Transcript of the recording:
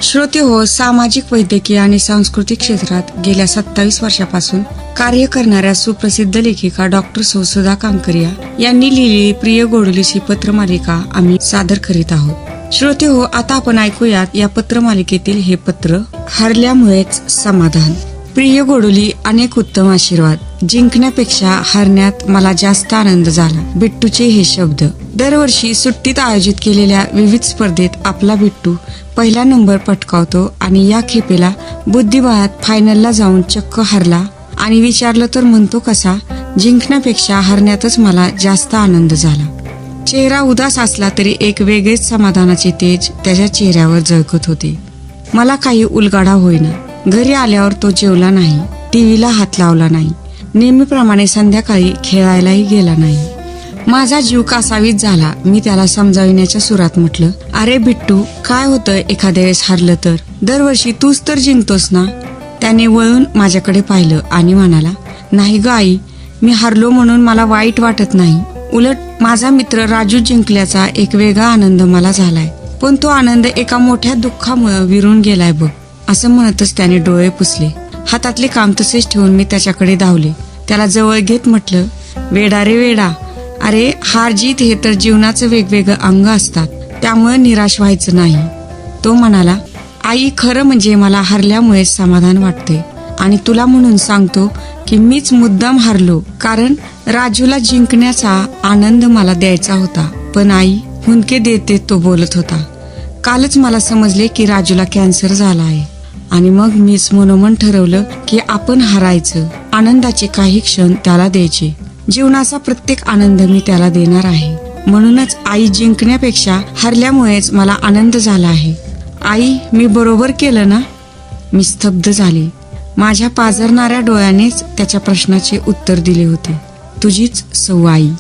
श्रोते हो, सामाजिक, वैद्यकीय आणि सांस्कृतिक क्षेत्रात गेल्या 27 वर्षापासून कार्य करणाऱ्या सुप्रसिद्ध लेखिका डॉक्टर सुधा कांकरिया यांनी लिहिलेली प्रिय गोडोलीची पत्रमालिका आम्ही सादर करीत आहोत. श्रोते हो, आता आपण ऐकूयात या पत्रमालिकेतील हे पत्र, हरल्यामुळेच समाधान. प्रिय गोडोली, अनेक उत्तम आशीर्वाद. जिंकण्यापेक्षा हरण्यात मला जास्त आनंद झाला. बिट्टूचे हे शब्द. दरवर्षी सुट्टीत आयोजित केलेल्या विविध स्पर्धेत आपला बिट्टू पहिला नंबर पटकावतो आणि या खेपेला बुद्धिबळात फायनलला जाऊन चक्क हरला आणि विचारलं तर म्हणतो कसा, जिंकण्यापेक्षा हरण्यातच मला जास्त आनंद झाला. चेहरा उदास असला तरी एक वेगळेच समाधानाचे तेज त्याच्या चेहऱ्यावर झळकत होते. मला काही उलगाडा होईना. घरी आल्यावर तो जेवला नाही, टीव्हीला हात लावला नाही, नेहमीप्रमाणे संध्याकाळी खेळायलाही गेला नाही. माझा जीव कासावीस झाला. मी त्याला समजाविण्याच्या सुरात म्हटलं, अरे बिट्टू, काय होतं एखाद्या वेळेस हरलं तर? दरवर्षी तूच तर जिंकतोस ना. त्याने वळून माझ्याकडे पाहिलं आणि म्हणाला, नाही ग आई, मी हरलो म्हणून मला वाईट वाटत नाही. उलट माझा मित्र राजू जिंकल्याचा एक वेगळा आनंद मला झालाय. पण तो आनंद एका मोठ्या दुःखामुळे विरून गेलाय बघ. असं म्हणतच त्याने डोळे पुसले. हातातले काम तसेच ठेवून मी त्याच्याकडे धावले. त्याला जवळ घेत म्हटलं, वेडा रे वेडा, अरे हार जीत हे तर जीवनाचं वेगवेगळं अंग असतात, त्यामुळे निराश व्हायचं नाही. तो म्हणाला, आई, खरं म्हणजे मला हरल्यामुळे समाधान वाटते आणि तुला म्हणून सांगतो की मीच मुद्दाम हरलो, कारण राजूला जिंकण्याचा आनंद मला द्यायचा होता. पण आई, हुंदके देते तो बोलत होता. कालच मला समजले की राजूला कॅन्सर झाला आहे आणि मग मीच मनोमन ठरवलं की आपण हरायचं, आनंदाचे काही क्षण त्याला द्यायचे. जीवनाचा प्रत्येक आनंद मी त्याला देणार आहे. म्हणूनच आई, जिंकण्यापेक्षा हरल्यामुळेच मला आनंद झाला आहे. आई, मी बरोबर केलं ना? मी स्तब्ध झाले. माझ्या पाझरणाऱ्या डोळ्यानेच त्याच्या प्रश्नाचे उत्तर दिले होते. तुझीच सौ आई.